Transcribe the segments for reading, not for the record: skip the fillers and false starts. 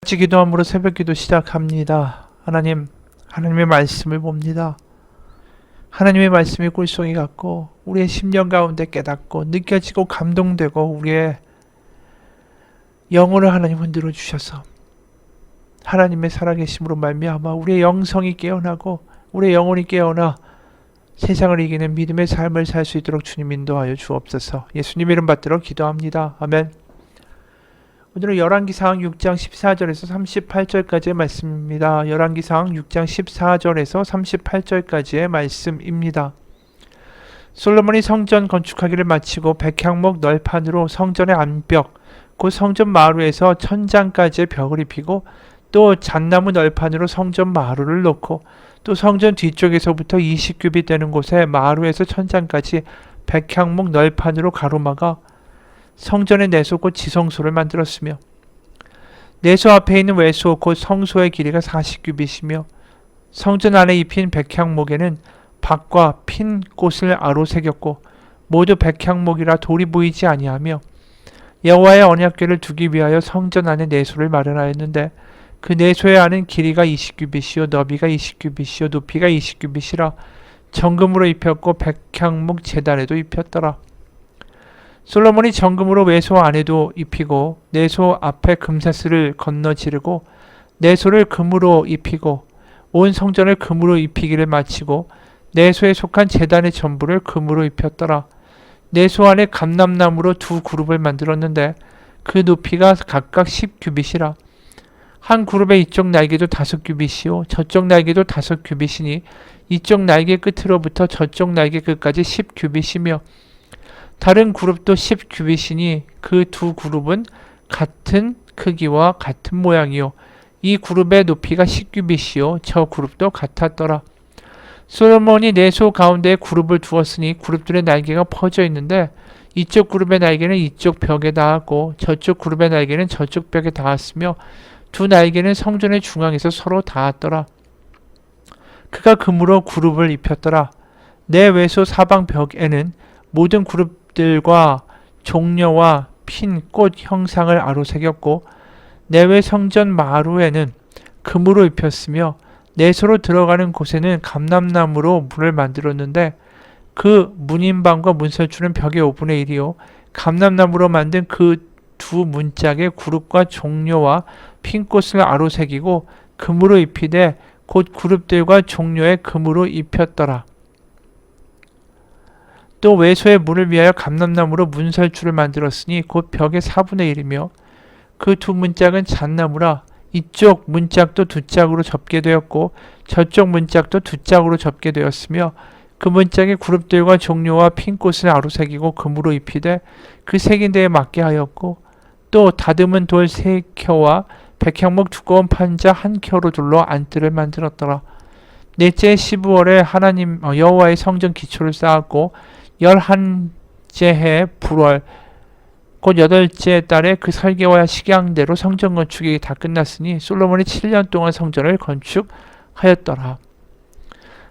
같이 기도함으로 새벽기도 시작합니다. 하나님의 말씀을 봅니다. 하나님의 말씀이 꿀송이 같고 우리의 심령 가운데 깨닫고 느껴지고 감동되고 우리의 영혼을 하나님 흔들어 주셔서 하나님의 살아계심으로 말미암아 우리의 영성이 깨어나고 우리의 영혼이 깨어나 세상을 이기는 믿음의 삶을 살 수 있도록 주님 인도하여 주옵소서. 예수님 이름 받들어 기도합니다. 아멘. 오늘은 열왕기상 6장 14절에서 38절까지의 말씀입니다. 열왕기상 6장 14절에서 38절까지의 말씀입니다. 솔로몬이 성전 건축하기를 마치고 백향목 널판으로 성전의 안벽 곧 성전 마루에서 천장까지의 벽을 입히고 또 잣나무 널판으로 성전 마루를 놓고 또 성전 뒤쪽에서부터 20규빗 되는 곳에 마루에서 천장까지 백향목 널판으로 가로막아 성전의 내소 곧 지성소를 만들었으며 내소 앞에 있는 외소 곧 성소의 길이가 40규빗이며 성전 안에 입힌 백향목에는 박과 핀 꽃을 아로새겼고 모두 백향목이라 돌이 보이지 아니하며 여호와의 언약궤를 두기 위하여 성전 안에 내소를 마련하였는데 그 내소의 안은 길이가 20규빗이요 너비가 20규빗이요 높이가 20규빗이라 정금으로 입혔고 백향목 제단에도 입혔더라. 솔로몬이 정금으로 외소 안에도 입히고 내소 앞에 금사슬을 건너 지르고 내소를 금으로 입히고 온 성전을 금으로 입히기를 마치고 내소에 속한 제단의 전부를 금으로 입혔더라. 내소 안에 감람나무로 두 그룹을 만들었는데 그 높이가 각각 10규빗이라. 한 그룹의 이쪽 날개도 5규빗이요 저쪽 날개도 5규빗이니 이쪽 날개 끝으로부터 저쪽 날개 끝까지 10규빗이며 다른 그룹도 10규빗이니 그 두 그룹은 같은 크기와 같은 모양이요 이 그룹의 높이가 10규빗이요 저 그룹도 같았더라. 솔로몬이 내소 가운데에 그룹을 두었으니 그룹들의 날개가 퍼져 있는데 이쪽 그룹의 날개는 이쪽 벽에 닿았고 저쪽 그룹의 날개는 저쪽 벽에 닿았으며 두 날개는 성전의 중앙에서 서로 닿았더라. 그가 금으로 그룹을 입혔더라. 내 외소 사방 벽에는 모든 그룹들과 종려와 핀 꽃 형상을 아로새겼고 내외 성전 마루에는 금으로 입혔으며 내소로 들어가는 곳에는 감람나무로 문을 만들었는데 그 문인방과 문설주는 벽의 5분의 1이요 감람나무로 만든 그 두 문짝에 그룹과 종려와 핀 꽃을 아로새기고 금으로 입히되 곧 그룹들과 종려에 금으로 입혔더라. 또 외소의 문을 위하여 감람나무로 문설주를 만들었으니 곧 벽의 4분의 1이며 그 두 문짝은 잣나무라. 이쪽 문짝도 두 짝으로 접게 되었고 저쪽 문짝도 두 짝으로 접게 되었으며 그 문짝에 그룹들과 종려와 핀 꽃을 아로새기고 금으로 입히되 그 새긴 데에 맞게 하였고 또 다듬은 돌 3켜와 백향목 두꺼운 판자 1켜로 둘러 안뜰을 만들었더라. 넷째 15월에 하나님 여호와의 성전 기초를 쌓았고 11째 해 불월 곧 8째 달에 그 설계와 식양대로 성전 건축이 다 끝났으니 솔로몬이 7년 동안 성전을 건축하였더라.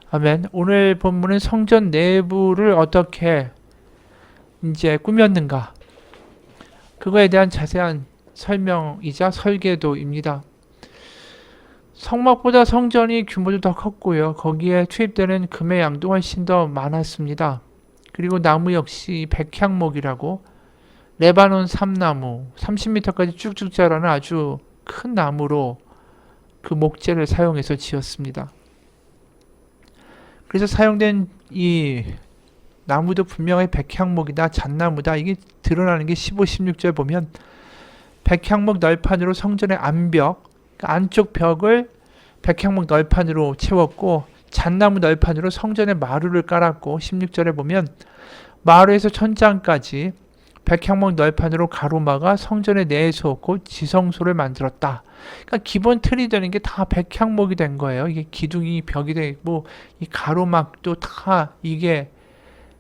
아멘. 오늘 본문은 성전 내부를 어떻게 이제 꾸몄는가 그거에 대한 자세한 설명이자 설계도입니다. 성막보다 성전이 규모도 더 컸고요. 거기에 투입되는 금의 양도 훨씬 더 많았습니다. 그리고 나무 역시 백향목이라고 레바논 삼나무 30m까지 쭉쭉 자라는 아주 큰 나무로 그 목재를 사용해서 지었습니다. 그래서 사용된 이 나무도 분명히 백향목이다 잣나무다 이게 드러나는 게 15, 16절 보면 백향목 널판으로 성전의 안벽 그러니까 안쪽 벽을 백향목 널판으로 채웠고 잣나무 널판으로 성전의 마루를 깔았고 16절에 보면 마루에서 천장까지 백향목 널판으로 가로막아 성전의 내소 곧 지성소를 만들었다. 그러니까 기본 틀이 되는 게 다 백향목이 된 거예요. 이게 기둥이 벽이 되고 이 가로막도 다 이게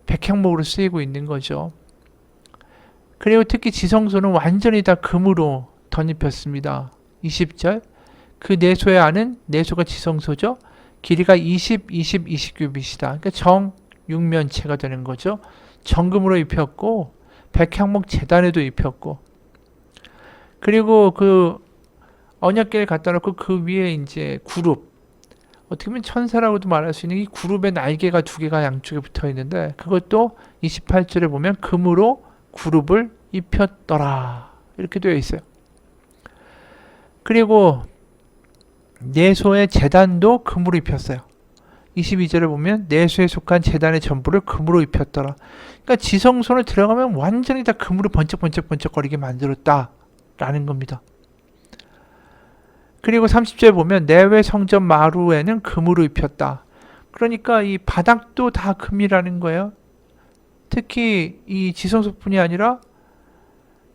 백향목으로 쓰이고 있는 거죠. 그리고 특히 지성소는 완전히 다 금으로 덧입혔습니다. 20절 그 내소의 안은 내소가 지성소죠. 길이가 20규빗이다. 그러니까 정육면체가 되는 거죠. 정금으로 입혔고 백향목 제단에도 입혔고 그리고 그 언약궤를 갖다 놓고 그 위에 이제 그룹, 어떻게 보면 천사라고도 말할 수 있는 이 그룹의 날개가 두 개가 양쪽에 붙어 있는데, 그것도 28절에 보면 금으로 그룹을 입혔더라 이렇게 되어 있어요. 그리고 내소의 제단도 금으로 입혔어요. 22절에 보면 내소에 속한 제단의 전부를 금으로 입혔더라. 그러니까 지성소를 들어가면 완전히 다 금으로 번쩍번쩍거리게 만들었다라는 겁니다. 그리고 30절에 보면 내외 성전 마루에는 금으로 입혔다. 그러니까 이 바닥도 다 금이라는 거예요. 특히 이 지성소뿐이 아니라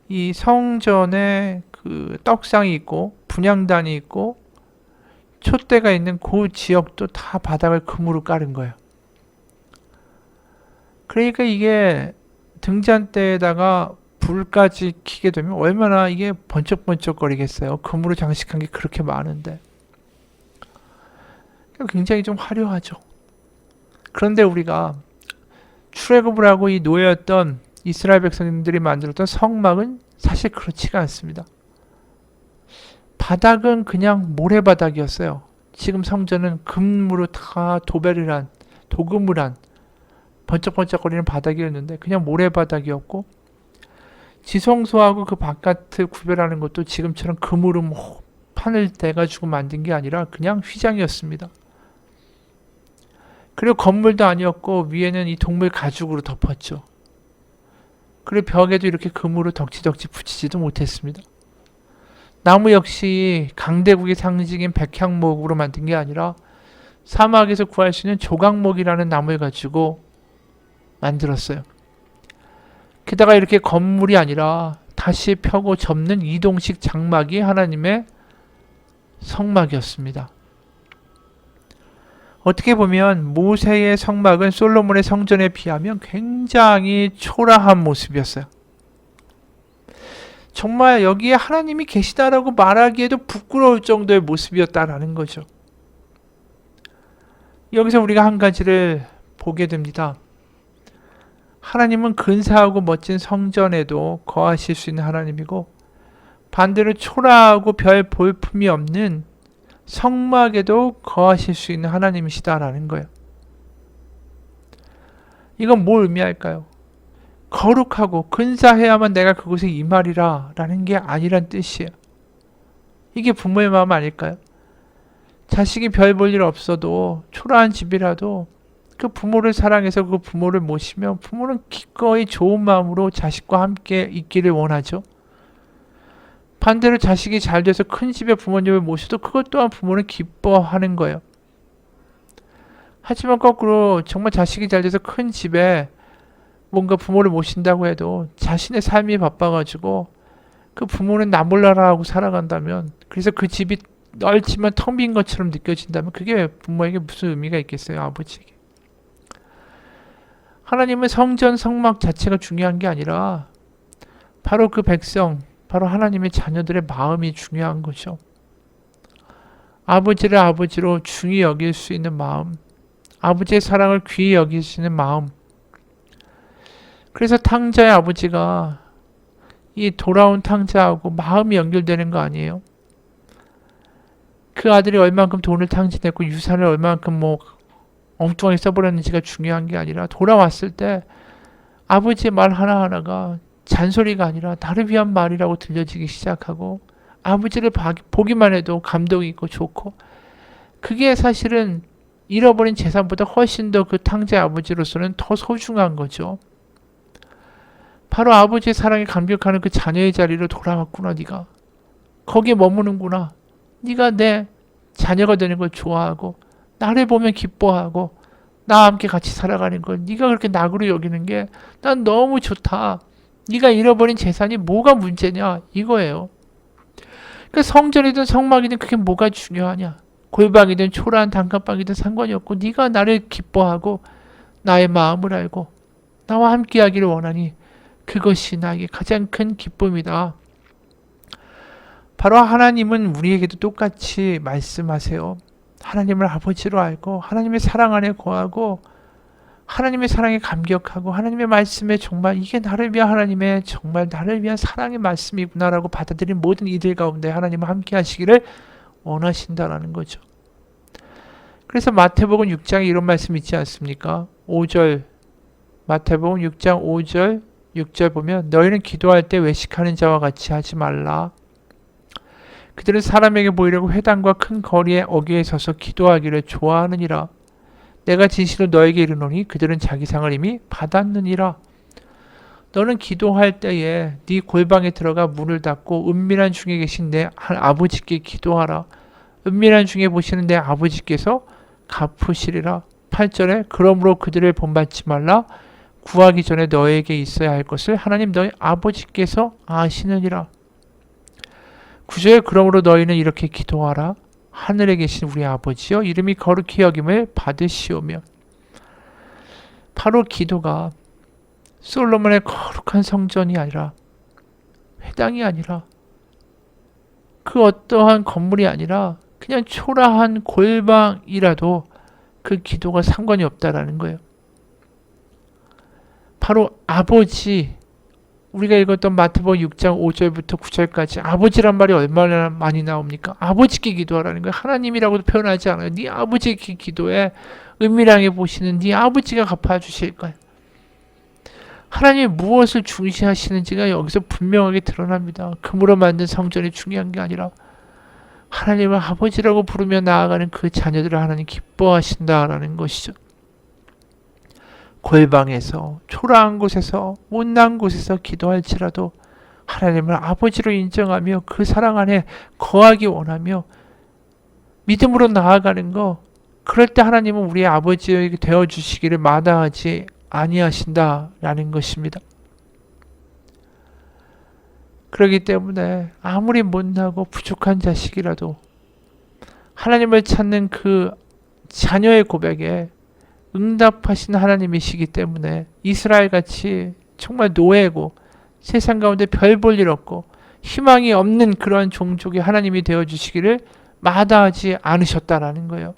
이 성전에 그 떡상이 있고 분향단이 있고 촛대가 있는 그 지역도 다 바닥을 금으로 깔은 거예요. 그러니까 이게 등잔대에다가 불까지 켜게 되면 얼마나 이게 번쩍번쩍거리겠어요. 금으로 장식한 게 그렇게 많은데. 굉장히 좀 화려하죠. 그런데 우리가 출애굽을 하고 이 노예였던 이스라엘 백성들이 만들었던 성막은 사실 그렇지가 않습니다. 바닥은 그냥 모래바닥이었어요. 지금 성전은 금으로 다 도금을 한 번쩍번쩍거리는 바닥이었는데 그냥 모래바닥이었고, 지성소하고 그 바깥을 구별하는 것도 지금처럼 금으로 뭐 판을 대가지고 만든 게 아니라 그냥 휘장이었습니다. 그리고 건물도 아니었고 위에는 이 동물 가죽으로 덮었죠. 그리고 벽에도 이렇게 금으로 덕지덕지 붙이지도 못했습니다. 나무 역시 강대국의 상징인 백향목으로 만든 게 아니라 사막에서 구할 수 있는 조각목이라는 나무를 가지고 만들었어요. 게다가 이렇게 건물이 아니라 다시 펴고 접는 이동식 장막이 하나님의 성막이었습니다. 어떻게 보면 모세의 성막은 솔로몬의 성전에 비하면 굉장히 초라한 모습이었어요. 정말 여기에 하나님이 계시다라고 말하기에도 부끄러울 정도의 모습이었다라는 거죠. 여기서 우리가 한 가지를 보게 됩니다. 하나님은 근사하고 멋진 성전에도 거하실 수 있는 하나님이고, 반대로 초라하고 별 볼품이 없는 성막에도 거하실 수 있는 하나님이시다라는 거예요. 이건 뭘 의미할까요? 거룩하고 근사해야만 내가 그곳에 임하리라 라는 게 아니란 뜻이에요. 이게 부모의 마음 아닐까요? 자식이 별 볼 일 없어도 초라한 집이라도 그 부모를 사랑해서 그 부모를 모시면 부모는 기꺼이 좋은 마음으로 자식과 함께 있기를 원하죠. 반대로 자식이 잘 돼서 큰 집에 부모님을 모셔도 그것 또한 부모는 기뻐하는 거예요. 하지만 거꾸로 정말 자식이 잘 돼서 큰 집에 뭔가 부모를 모신다고 해도 자신의 삶이 바빠가지고 그 부모는 나 몰라라 하고 살아간다면, 그래서 그 집이 넓지만 텅 빈 것처럼 느껴진다면 그게 부모에게 무슨 의미가 있겠어요, 아버지에게. 하나님은 성전 성막 자체가 중요한 게 아니라 바로 그 백성, 바로 하나님의 자녀들의 마음이 중요한 거죠. 아버지를 아버지로 중히 여길 수 있는 마음, 아버지의 사랑을 귀히 여길 수 있는 마음. 그래서 탕자의 아버지가 이 돌아온 탕자하고 마음이 연결되는 거 아니에요? 그 아들이 얼만큼 돈을 탕진했고 유산을 얼만큼 뭐 엉뚱하게 써버렸는지가 중요한 게 아니라, 돌아왔을 때 아버지의 말 하나하나가 잔소리가 아니라 나를 위한 말이라고 들려지기 시작하고, 아버지를 보기만 해도 감동이 있고 좋고, 그게 사실은 잃어버린 재산보다 훨씬 더 그 탕자의 아버지로서는 더 소중한 거죠. 바로 아버지의 사랑에 감격하는 그 자녀의 자리로 돌아왔구나. 네가 거기에 머무는구나. 네가 내 자녀가 되는 걸 좋아하고 나를 보면 기뻐하고 나와 함께 같이 살아가는 걸 네가 그렇게 낙으로 여기는 게 난 너무 좋다. 네가 잃어버린 재산이 뭐가 문제냐 이거예요. 그러니까 성전이든 성막이든 그게 뭐가 중요하냐. 골방이든 초라한 단칸방이든 상관이 없고 네가 나를 기뻐하고 나의 마음을 알고 나와 함께 하기를 원하니 그것이 나에게 가장 큰 기쁨이다. 바로 하나님은 우리에게도 똑같이 말씀하세요. 하나님을 아버지로 알고 하나님의 사랑 안에 거하고 하나님의 사랑에 감격하고 하나님의 말씀에 정말 이게 나를 위한 하나님의 정말 나를 위한 사랑의 말씀이구나라고 받아들인 모든 이들 가운데 하나님은 함께 하시기를 원하신다라는 거죠. 그래서 마태복음 6장에 이런 말씀 있지 않습니까? 5절 마태복음 6장 5절 6절 보면 너희는 기도할 때 외식하는 자와 같이 하지 말라. 그들은 사람에게 보이려고 회당과 큰 거리에 어귀에 서서 기도하기를 좋아하느니라. 내가 진실로 너에게 이르노니 그들은 자기 상을 이미 받았느니라. 너는 기도할 때에 네 골방에 들어가 문을 닫고 은밀한 중에 계신 내 아버지께 기도하라. 은밀한 중에 보시는 내 아버지께서 갚으시리라. 8절에 그러므로 그들을 본받지 말라. 구하기 전에 너에게 있어야 할 것을 하나님 너희 아버지께서 아시느니라. 9절에 그러므로 너희는 이렇게 기도하라. 하늘에 계신 우리 아버지여 이름이 거룩히 여김을 받으시오며. 바로 기도가 솔로몬의 거룩한 성전이 아니라 회당이 아니라 그 어떠한 건물이 아니라 그냥 초라한 골방이라도 그 기도가 상관이 없다라는 거예요. 바로 아버지, 우리가 읽었던 마태복음 6장 5절부터 9절까지 아버지란 말이 얼마나 많이 나옵니까? 아버지께 기도하라는 거예요. 하나님이라고도 표현하지 않아요. 네 아버지께 기도해. 은밀하게 보시는 네 아버지가 갚아주실 거예요. 하나님이 무엇을 중시하시는지가 여기서 분명하게 드러납니다. 금으로 만든 성전이 중요한 게 아니라 하나님을 아버지라고 부르며 나아가는 그 자녀들을 하나님 기뻐하신다라는 것이죠. 골방에서 초라한 곳에서 못난 곳에서 기도할지라도 하나님을 아버지로 인정하며 그 사랑 안에 거하기 원하며 믿음으로 나아가는 거, 그럴 때 하나님은 우리의 아버지에게 되어주시기를 마다하지 아니하신다라는 것입니다. 그렇기 때문에 아무리 못나고 부족한 자식이라도 하나님을 찾는 그 자녀의 고백에 응답하신 하나님이시기 때문에 이스라엘같이 정말 노예고 세상 가운데 별 볼 일 없고 희망이 없는 그러한 종족이 하나님이 되어주시기를 마다하지 않으셨다라는 거예요.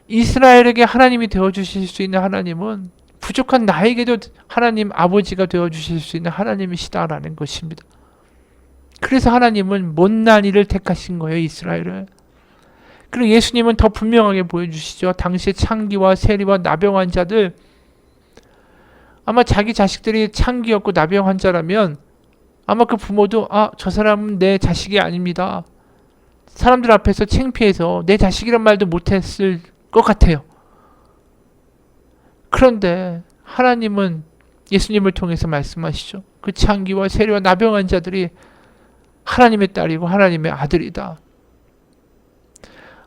이스라엘에게 하나님이 되어주실 수 있는 하나님은 부족한 나에게도 하나님 아버지가 되어주실 수 있는 하나님이시다라는 것입니다. 그래서 하나님은 못난 이를 택하신 거예요, 이스라엘을. 그리고 예수님은 더 분명하게 보여주시죠. 당시에 창기와 세리와 나병 환자들, 아마 자기 자식들이 창기였고 나병 환자라면 아마 그 부모도 저 사람은 내 자식이 아닙니다. 사람들 앞에서 창피해서 내 자식이란 말도 못했을 것 같아요. 그런데 하나님은 예수님을 통해서 말씀하시죠. 그 창기와 세리와 나병 환자들이 하나님의 딸이고 하나님의 아들이다.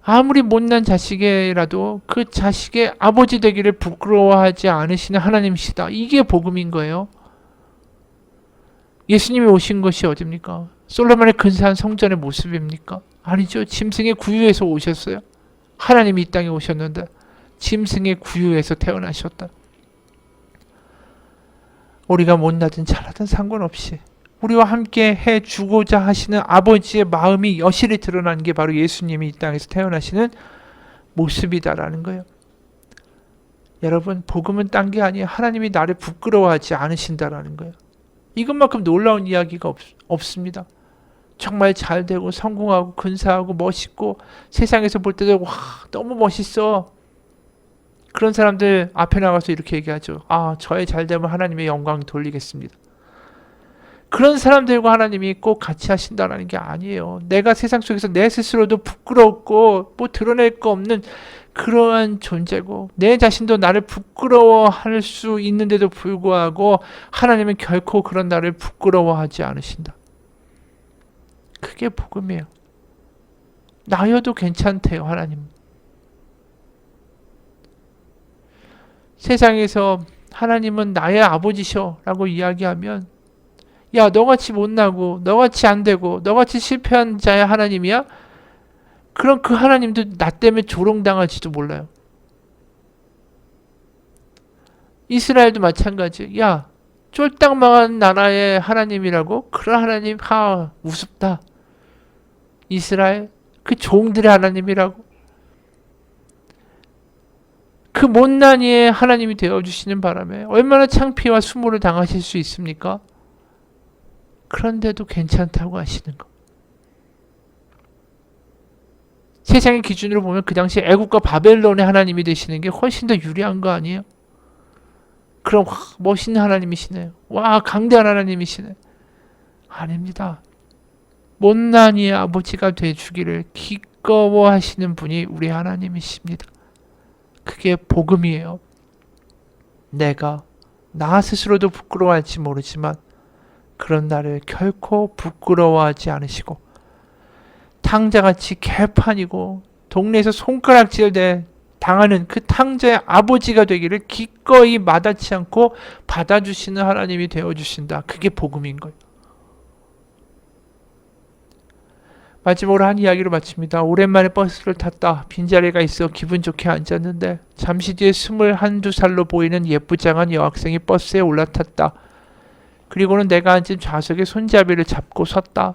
아무리 못난 자식이라도 그 자식의 아버지 되기를 부끄러워하지 않으시는 하나님이시다. 이게 복음인 거예요. 예수님이 오신 것이 어딥니까? 솔로몬의 근사한 성전의 모습입니까? 아니죠. 짐승의 구유에서 오셨어요. 하나님이 이 땅에 오셨는데 짐승의 구유에서 태어나셨다. 우리가 못나든 잘하든 상관없이 우리와 함께 해주고자 하시는 아버지의 마음이 여실히 드러난 게 바로 예수님이 이 땅에서 태어나시는 모습이다라는 거예요. 여러분, 복음은 딴 게 아니에요. 하나님이 나를 부끄러워하지 않으신다라는 거예요. 이것만큼 놀라운 이야기가 없습니다. 정말 잘 되고 성공하고 근사하고 멋있고 세상에서 볼 때도 와 너무 멋있어. 그런 사람들 앞에 나가서 이렇게 얘기하죠. 저의 잘됨을 하나님의 영광 돌리겠습니다. 그런 사람들과 하나님이 꼭 같이 하신다는 게 아니에요. 내가 세상 속에서 내 스스로도 부끄럽고 뭐 드러낼 거 없는 그러한 존재고 내 자신도 나를 부끄러워할 수 있는데도 불구하고 하나님은 결코 그런 나를 부끄러워하지 않으신다. 그게 복음이에요. 나여도 괜찮대요, 하나님. 세상에서 하나님은 나의 아버지셔 라고 이야기하면 야, 너같이 못나고 너같이 안되고 너같이 실패한 자의 하나님이야? 그럼 그 하나님도 나 때문에 조롱당할지도 몰라요. 이스라엘도 마찬가지. 야, 쫄딱 망한 나라의 하나님이라고? 그런 하나님 우습다. 이스라엘 그 종들의 하나님이라고? 그 못난 이의 하나님이 되어주시는 바람에 얼마나 창피와 수모를 당하실 수 있습니까? 그런데도 괜찮다고 하시는 것. 세상의 기준으로 보면 그 당시 애국과 바벨론의 하나님이 되시는 게 훨씬 더 유리한 거 아니에요? 그럼 와, 멋있는 하나님이시네요. 와, 강대한 하나님이시네. 아닙니다. 못난 이의 아버지가 되주기를 기꺼워하시는 분이 우리 하나님이십니다. 그게 복음이에요. 내가 나 스스로도 부끄러워할지 모르지만 그런 나를 결코 부끄러워하지 않으시고 탕자같이 개판이고 동네에서 손가락질 당하는 그 탕자의 아버지가 되기를 기꺼이 마다치 않고 받아주시는 하나님이 되어주신다. 그게 복음인 거예요. 마지막으로 한 이야기로 마칩니다. 오랜만에 버스를 탔다. 빈자리가 있어 기분 좋게 앉았는데 잠시 뒤에 21~22살로 보이는 예쁘장한 여학생이 버스에 올라탔다. 그리고는 내가 앉은 좌석에 손잡이를 잡고 섰다.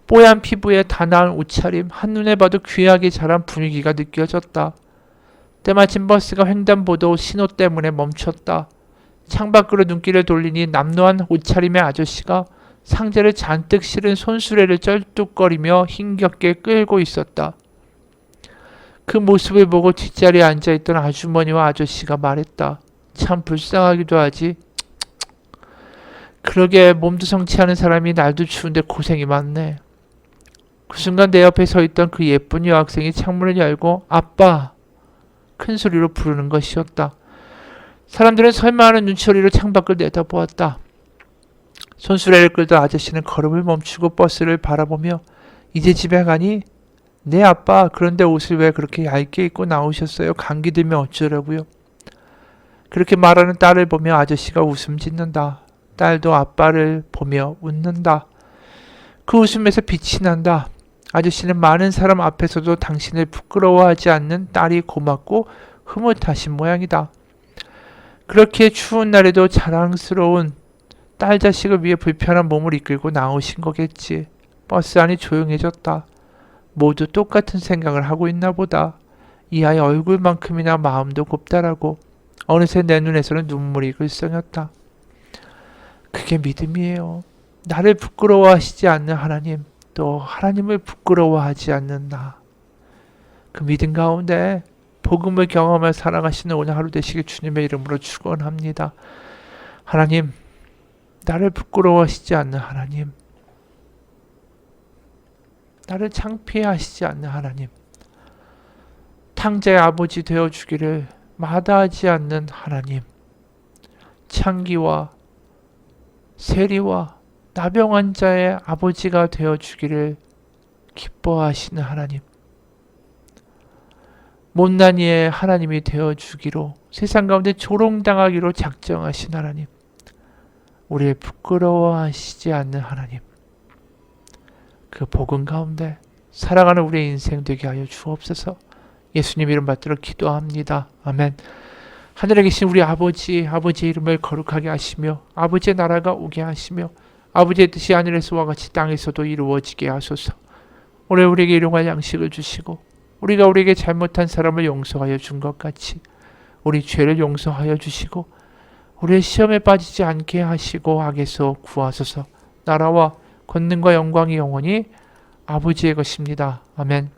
뽀얀 피부에 단아한 옷차림, 한눈에 봐도 귀하게 자란 분위기가 느껴졌다. 때마침 버스가 횡단보도 신호 때문에 멈췄다. 창밖으로 눈길을 돌리니 남노한 옷차림의 아저씨가 상자를 잔뜩 실은 손수레를 쩔뚝거리며 힘겹게 끌고 있었다. 그 모습을 보고 뒷자리에 앉아있던 아주머니와 아저씨가 말했다. 참 불쌍하기도 하지. 그러게 몸도 성치 않은 사람이 날도 추운데 고생이 많네. 그 순간 내 옆에 서 있던 그 예쁜 여학생이 창문을 열고 아빠! 큰 소리로 부르는 것이었다. 사람들은 설마하는 눈초리로 창밖을 내다보았다. 손수레를 끌던 아저씨는 걸음을 멈추고 버스를 바라보며 이제 집에 가니? 네 아빠, 그런데 옷을 왜 그렇게 얇게 입고 나오셨어요? 감기 들면 어쩌려고요? 그렇게 말하는 딸을 보며 아저씨가 웃음 짓는다. 딸도 아빠를 보며 웃는다. 그 웃음에서 빛이 난다. 아저씨는 많은 사람 앞에서도 당신을 부끄러워하지 않는 딸이 고맙고 흐뭇하신 모양이다. 그렇게 추운 날에도 자랑스러운 딸 자식을 위해 불편한 몸을 이끌고 나오신 거겠지. 버스 안이 조용해졌다. 모두 똑같은 생각을 하고 있나 보다. 이 아이 얼굴만큼이나 마음도 곱다라고. 어느새 내 눈에서는 눈물이 글썽였다. 그게 믿음이에요. 나를 부끄러워하시지 않는 하나님, 또 하나님을 부끄러워하지 않는 나. 그 믿음 가운데 복음을 경험하며 살아가시는 오늘 하루 되시길 주님의 이름으로 축원합니다. 하나님, 나를 부끄러워하시지 않는 하나님, 나를 창피하시지 않는 하나님, 탕자의 아버지 되어주기를 마다하지 않는 하나님, 창기와 세리와 나병 자의 아버지가 되어주기를 기뻐하시는 하나님, 못난 이의 하나님이 되어주기로 세상 가운데 조롱당하기로 작정하신 하나님, 우리를 부끄러워하시지 않는 하나님, 그 복음 가운데 살아가는 우리의 인생 되게 하여 주옵소서. 예수님 이름 받들어 기도합니다. 아멘. 하늘에 계신 우리 아버지의 이름을 거룩하게 하시며 아버지의 나라가 오게 하시며 아버지의 뜻이 하늘에서와 같이 땅에서도 이루어지게 하소서. 오늘 우리에게 일용할 양식을 주시고 우리가 우리에게 잘못한 사람을 용서하여 준 것 같이 우리 죄를 용서하여 주시고 우리의 시험에 빠지지 않게 하시고 악에서 구하소서. 나라와 권능과 영광이 영원히 아버지의 것입니다. 아멘.